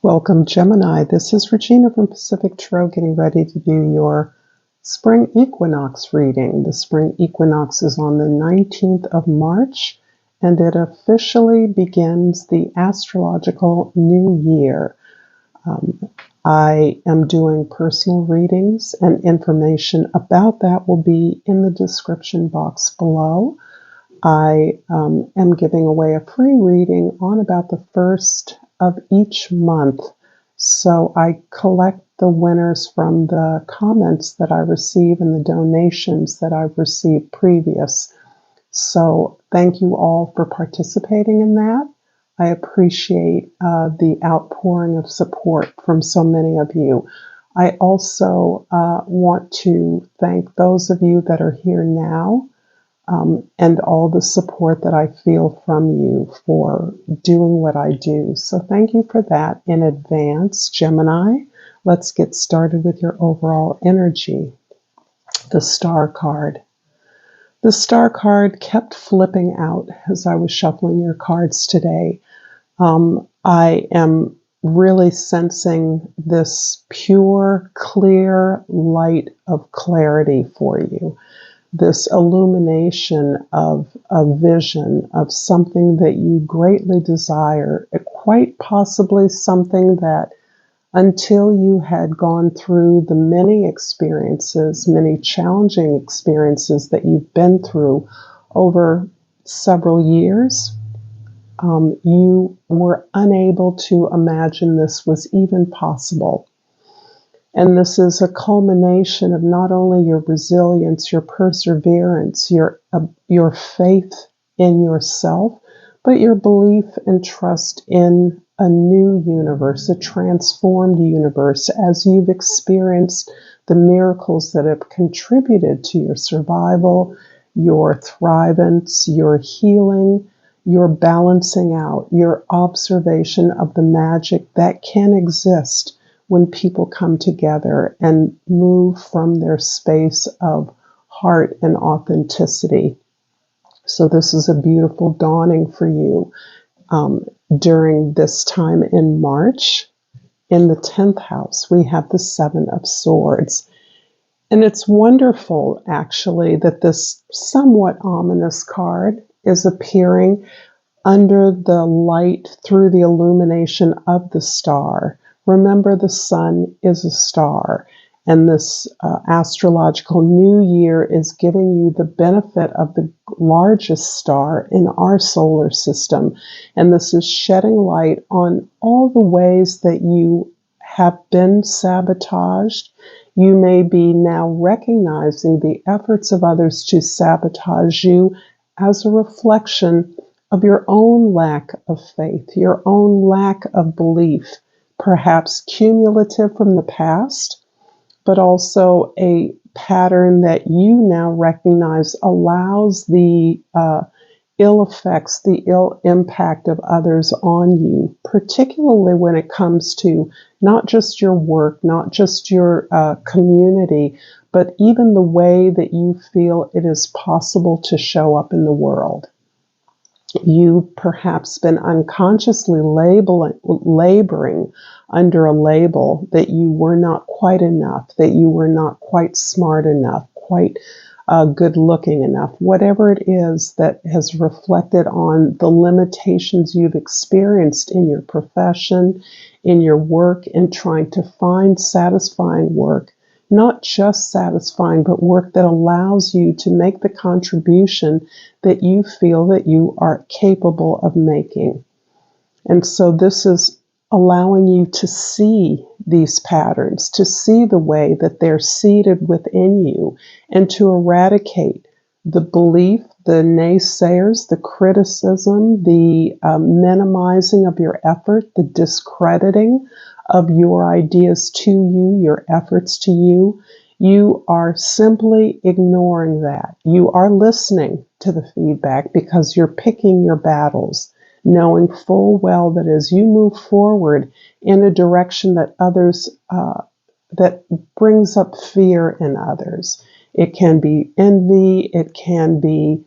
Welcome, Gemini. This is Regina from Pacific Tarot getting ready to do your spring equinox reading. The spring equinox is on the 19th of March, and it officially begins the astrological new year. I am doing personal readings, and information about that will be in the description box below. I am giving away a free reading on about the first of each month. So I collect the winners from the comments that I receive and the donations that I've received previous. So thank you all for participating in that. I appreciate the outpouring of support from so many of you. I also want to thank those of you that are here now. And all the support that I feel from you for doing what I do. So thank you for that in advance, Gemini. Let's get started with your overall energy. The Star card. The Star card kept flipping out as I was shuffling your cards today. I am really sensing this pure, clear light of clarity for you. This illumination of a vision of something that you greatly desire, quite possibly something that until you had gone through the many experiences, many challenging experiences that you've been through over several years, you were unable to imagine this was even possible. And this is a culmination of not only your resilience, your perseverance, your faith in yourself, but your belief and trust in a new universe, a transformed universe, as you've experienced the miracles that have contributed to your survival, your thrivance, your healing, your balancing out, your observation of the magic that can exist when people come together and move from their space of heart and authenticity. So this is a beautiful dawning for you during this time in March. In the 10th house, we have the Seven of Swords. And it's wonderful, actually, that this somewhat ominous card is appearing under the light through the illumination of the star. Remember, the sun is a star, and this astrological new year is giving you the benefit of the largest star in our solar system. And this is shedding light on all the ways that you have been sabotaged. You may be now recognizing the efforts of others to sabotage you as a reflection of your own lack of faith, your own lack of belief, perhaps cumulative from the past, but also a pattern that you now recognize allows the ill effects, the ill impact of others on you, particularly when it comes to not just your work, not just your community, but even the way that you feel it is possible to show up in the world. You've perhaps been unconsciously laboring under a label that you were not quite enough, that you were not quite smart enough, quite good looking enough, whatever it is that has reflected on the limitations you've experienced in your profession, in your work, in trying to find satisfying work. Not just satisfying, but work that allows you to make the contribution that you feel that you are capable of making. And so this is allowing you to see these patterns, to see the way that they're seated within you, and to eradicate the belief, the naysayers, the criticism, the minimizing of your effort, the discrediting of your ideas to you, your efforts to you. You are simply ignoring that. You are listening to the feedback because you're picking your battles, knowing full well that as you move forward in a direction that others, that brings up fear in others. It can be envy, it can be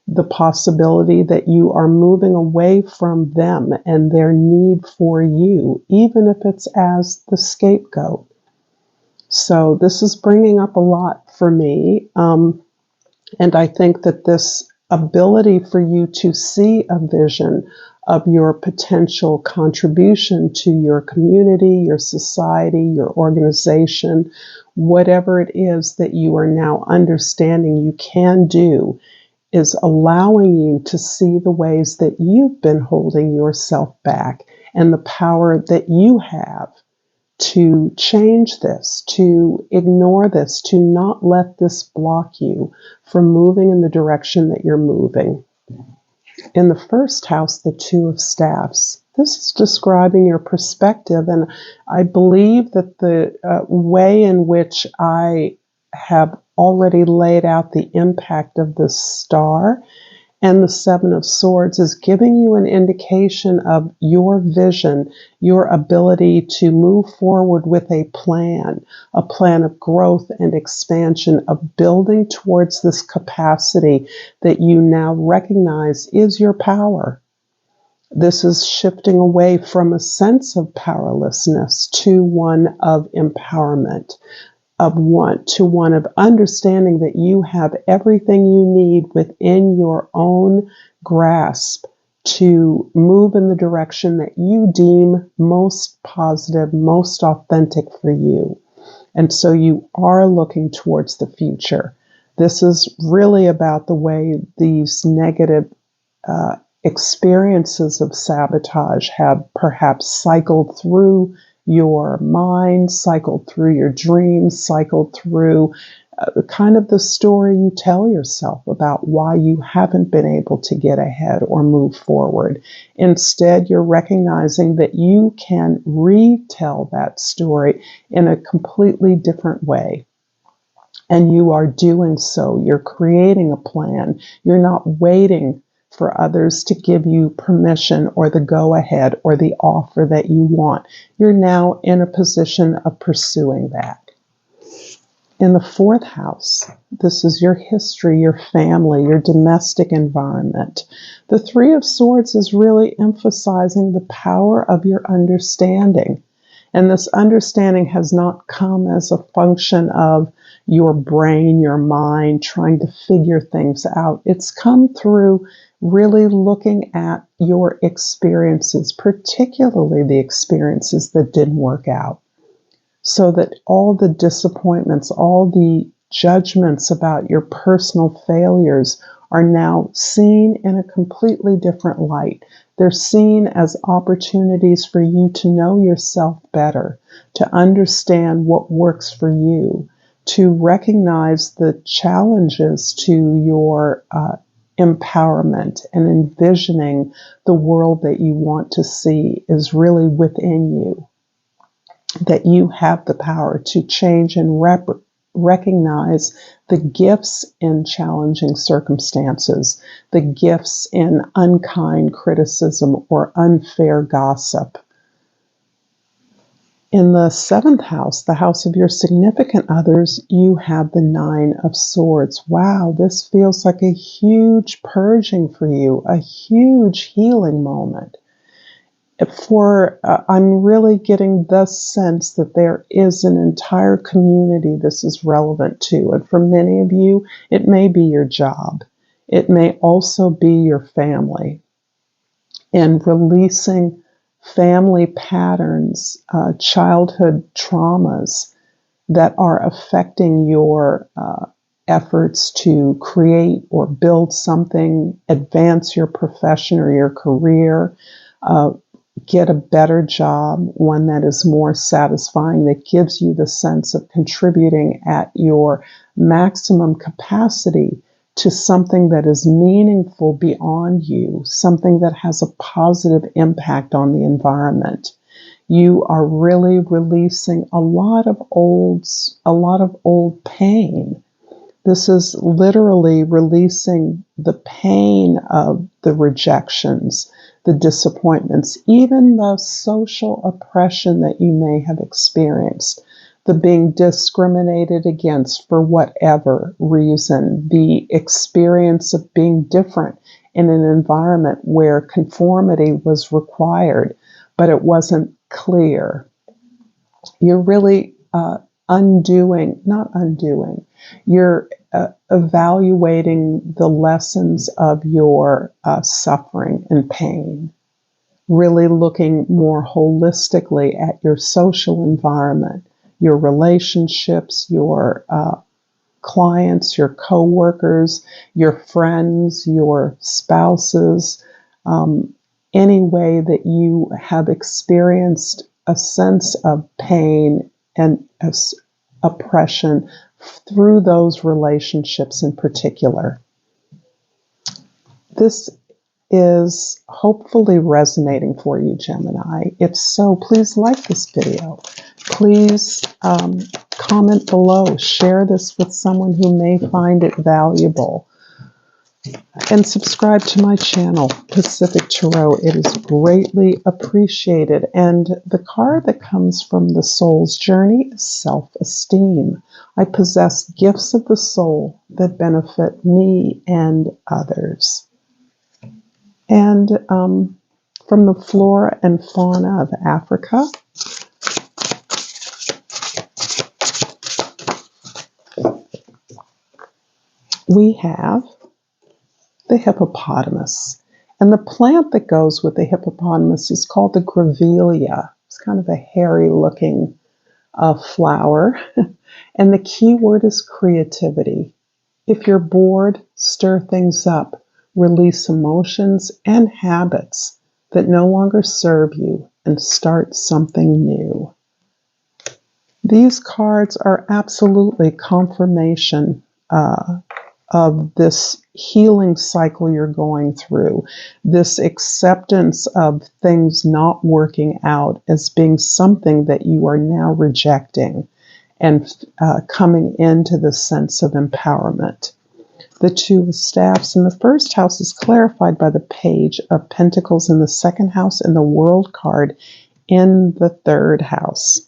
the possibility that you are moving away from them and their need for you, even if it's as the scapegoat. So this is bringing up a lot for me. And I think that this ability for you to see a vision of your potential contribution to your community, your society, your organization, whatever it is that you are now understanding you can do, is allowing you to see the ways that you've been holding yourself back and the power that you have to change this, to ignore this, to not let this block you from moving in the direction that you're moving. In the first house, the Two of Staffs, this is describing your perspective, and I believe that the way in which I have already laid out the impact of this star and the Seven of Swords is giving you an indication of your vision, your ability to move forward with a plan of growth and expansion, of building towards this capacity that you now recognize is your power. This is shifting away from a sense of powerlessness to one of empowerment, of one of understanding that you have everything you need within your own grasp to move in the direction that you deem most positive, most authentic for you. And so you are looking towards the future. This is really about the way these negative experiences of sabotage have perhaps cycled through your mind, cycled through your dreams, cycled through kind of the story you tell yourself about why you haven't been able to get ahead or move forward. Instead, you're recognizing that you can retell that story in a completely different way. And you are doing so. You're creating a plan. You're not waiting for others to give you permission or the go-ahead or the offer that you want. You're now in a position of pursuing that. In the fourth house, this is your history, your family, your domestic environment. The Three of Swords is really emphasizing the power of your understanding. And this understanding has not come as a function of your brain, your mind, trying to figure things out. It's come through really looking at your experiences, particularly the experiences that didn't work out, so that all the disappointments, all the judgments about your personal failures are now seen in a completely different light. They're seen as opportunities for you to know yourself better, to understand what works for you, to recognize the challenges to your empowerment and envisioning the world that you want to see is really within you, that you have the power to change and recognize the gifts in challenging circumstances, the gifts in unkind criticism or unfair gossip. In the seventh house, the house of your significant others, you have the Nine of Swords. Wow, this feels like a huge purging for you, a huge healing moment. I'm really getting the sense that there is an entire community this is relevant to. And for many of you, it may be your job. It may also be your family. And releasing family patterns, childhood traumas that are affecting your efforts to create or build something, advance your profession or your career, get a better job, one that is more satisfying, that gives you the sense of contributing at your maximum capacity to something that is meaningful beyond you, something that has a positive impact on the environment. You are really releasing a lot of old pain. This is literally releasing the pain of the rejections, the disappointments, even the social oppression that you may have experienced. the being discriminated against for whatever reason, the experience of being different in an environment where conformity was required, but it wasn't clear. You're really you're evaluating the lessons of your suffering and pain, really looking more holistically at your social environment, your relationships, your clients, your coworkers, your friends, your spouses, any way that you have experienced a sense of pain and oppression through those relationships in particular. This is hopefully resonating for you, Gemini. If so, please like this video. Please comment below. Share this with someone who may find it valuable. And subscribe to my channel, Pacific Tarot. It is greatly appreciated. And the card that comes from the soul's journey is self-esteem. I possess gifts of the soul that benefit me and others. And from the flora and fauna of Africa, we have the hippopotamus. And the plant that goes with the hippopotamus is called the grevillea. It's kind of a hairy-looking flower. And the key word is creativity. If you're bored, stir things up. Release emotions and habits that no longer serve you and start something new. These cards are absolutely confirmation of this healing cycle you're going through, this acceptance of things not working out as being something that you are now rejecting and coming into the sense of empowerment. The Two of Staffs in the first house is clarified by the Page of Pentacles in the second house and the World card in the third house.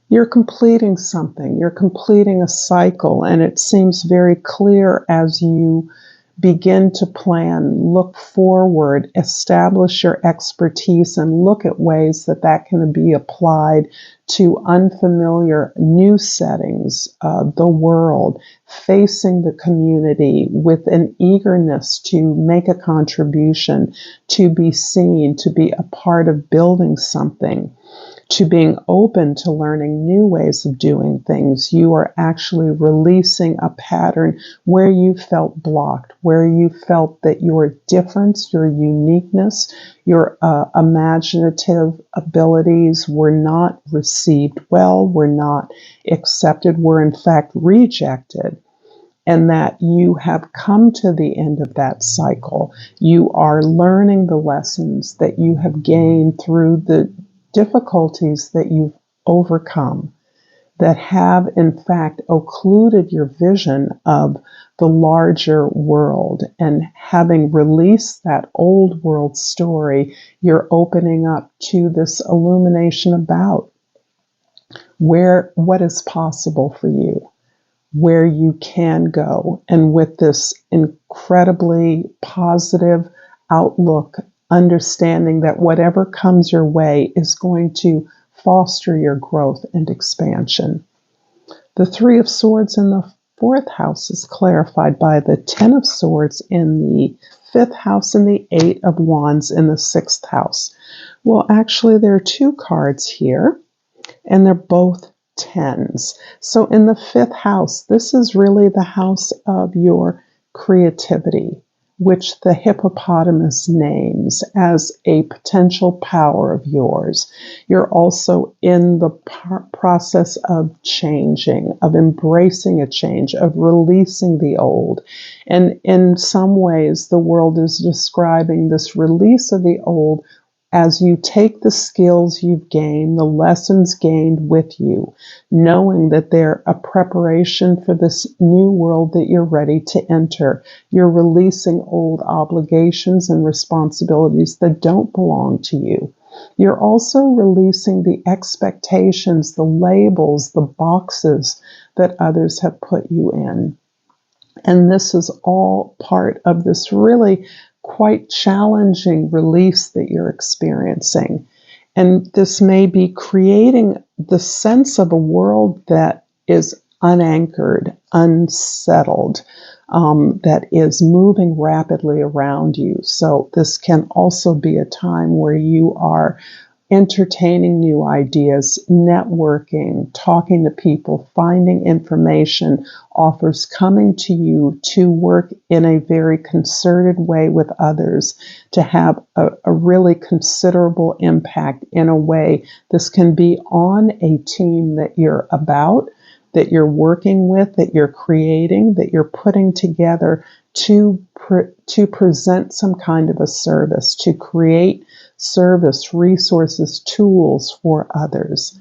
You're completing something. You're completing a cycle, and it seems very clear as you begin to plan, look forward, establish your expertise, and look at ways that that can be applied to unfamiliar new settings, the world, facing the community with an eagerness to make a contribution, to be seen, to be a part of building something, to being open to learning new ways of doing things. You are actually releasing a pattern where you felt blocked, where you felt that your difference, your uniqueness, your imaginative abilities were not received well, were not accepted, were in fact rejected. And that you have come to the end of that cycle. You are learning the lessons that you have gained through the difficulties that you've overcome that have in fact occluded your vision of the larger world. And having released that old world story, you're opening up to this illumination about what is possible for you, where you can go. And with this incredibly positive outlook, understanding that whatever comes your way is going to foster your growth and expansion. The Three of Swords in the fourth house is clarified by the Ten of Swords in the fifth house and the Eight of Wands in the sixth house. Well, actually, there are two cards here, and they're both tens. So in the fifth house, this is really the house of your creativity, which the hippopotamus names as a potential power of yours. You're also in the process of changing, of embracing a change, of releasing the old. And in some ways, the world is describing this release of the old as you take the skills you've gained, the lessons gained with you, knowing that they're a preparation for this new world that you're ready to enter. You're releasing old obligations and responsibilities that don't belong to you. You're also releasing the expectations, the labels, the boxes that others have put you in. And this is all part of this really quite challenging release that you're experiencing. And this may be creating the sense of a world that is unanchored, unsettled, that is moving rapidly around you. So this can also be a time where you are entertaining new ideas, networking, talking to people, finding information, offers coming to you to work in a very concerted way with others, to have a really considerable impact in a way. This can be on a team that you're about, that you're working with, that you're creating, that you're putting together to present some kind of a service, to create service, resources, tools for others.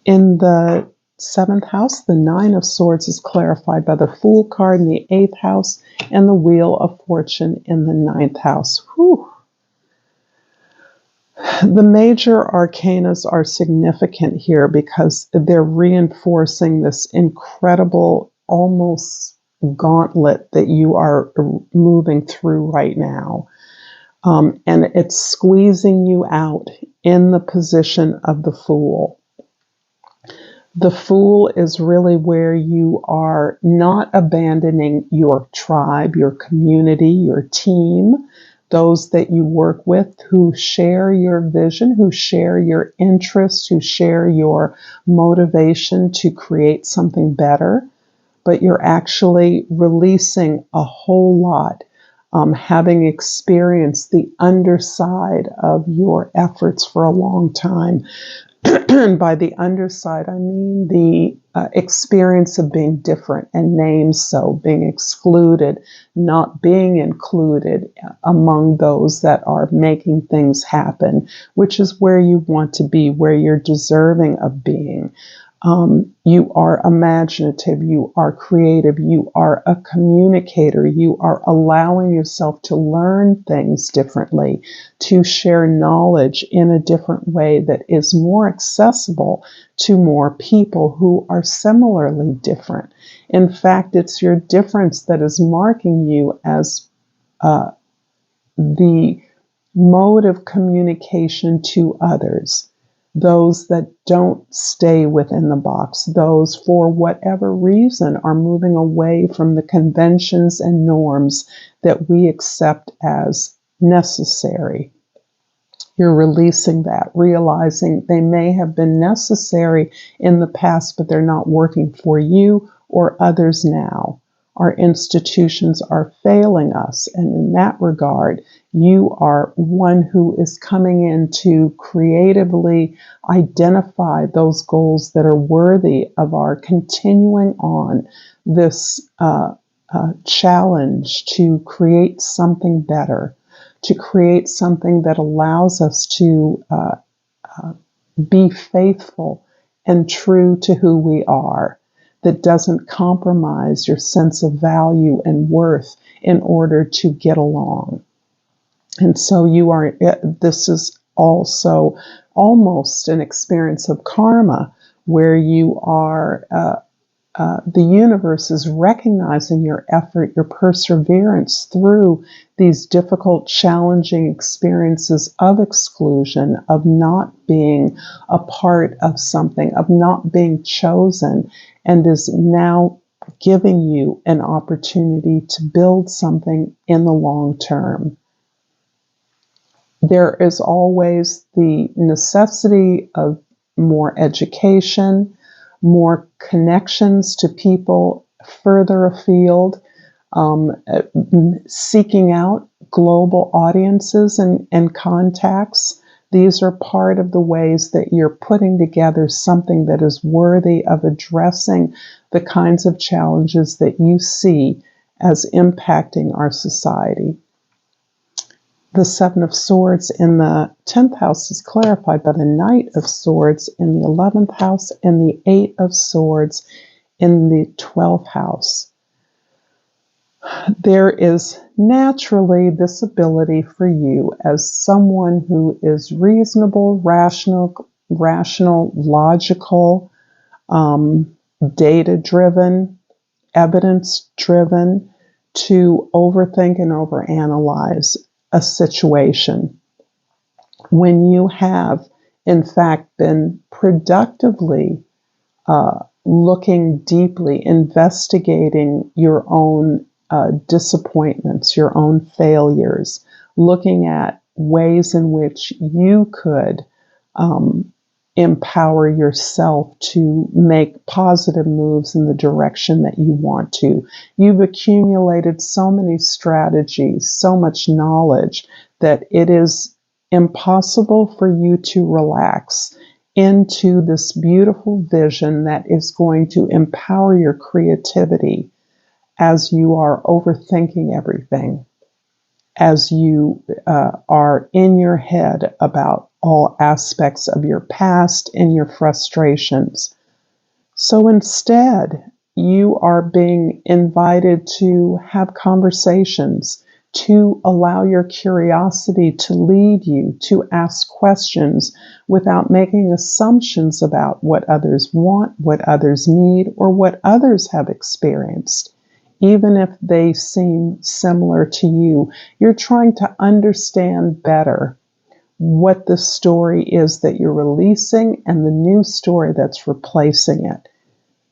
In the 7th house, the 9 of Swords is clarified by the Fool card in the 8th house and the Wheel of Fortune in the 9th house. Whew. The major arcanas are significant here because they're reinforcing this incredible, almost gauntlet that you are moving through right now. And it's squeezing you out in the position of the Fool. The Fool is really where you are not abandoning your tribe, your community, your team, those that you work with who share your vision, who share your interests, who share your motivation to create something better, but you're actually releasing a whole lot, having experienced the underside of your efforts for a long time. By the underside, I mean the experience of being different and named so, being excluded, not being included among those that are making things happen, which is where you want to be, where you're deserving of being. You are imaginative, you are creative, you are a communicator, you are allowing yourself to learn things differently, to share knowledge in a different way that is more accessible to more people who are similarly different. In fact, it's your difference that is marking you as the mode of communication to others. Those that don't stay within the box, those for whatever reason are moving away from the conventions and norms that we accept as necessary. You're releasing that, realizing they may have been necessary in the past, but they're not working for you or others now. Our institutions are failing us, and in that regard, you are one who is coming in to creatively identify those goals that are worthy of our continuing on this challenge to create something better, to create something that allows us to be faithful and true to who we are, that doesn't compromise your sense of value and worth in order to get along. And so this is also almost an experience of karma where you are, the universe is recognizing your effort, your perseverance through these difficult, challenging experiences of exclusion, of not being a part of something, of not being chosen, and is now giving you an opportunity to build something in the long term. There is always the necessity of more education, more connections to people further afield, seeking out global audiences and contacts. These are part of the ways that you're putting together something that is worthy of addressing the kinds of challenges that you see as impacting our society. The 7 of Swords in the 10th house is clarified by the Knight of Swords in the 11th house and the 8 of Swords in the 12th house. There is naturally this ability for you as someone who is reasonable, rational, logical, data-driven, evidence-driven, to overthink and overanalyze a situation when you have, in fact, been productively looking deeply, investigating your own disappointments, your own failures, looking at ways in which you could empower yourself to make positive moves in the direction that you want to. You've accumulated so many strategies, so much knowledge that it is impossible for you to relax into this beautiful vision that is going to empower your creativity as you are overthinking everything, as you are in your head about all aspects of your past and your frustrations. So instead, you are being invited to have conversations, to allow your curiosity to lead you, to ask questions without making assumptions about what others want, what others need, or what others have experienced. Even if they seem similar to you, you're trying to understand better what the story is that you're releasing and the new story that's replacing it.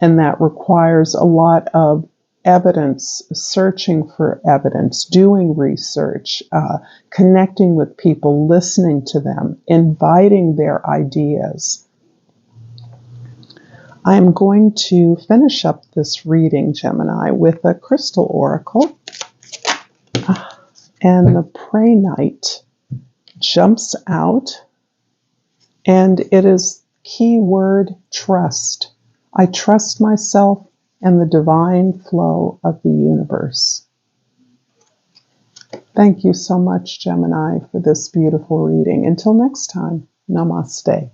And that requires a lot of evidence, searching for evidence, doing research, connecting with people, listening to them, inviting their ideas. I'm going to finish up this reading, Gemini, with a crystal oracle. And the Prey Knight jumps out, and it is keyword trust. I trust myself and the divine flow of the universe. Thank you so much, Gemini, for this beautiful reading. Until next time, namaste.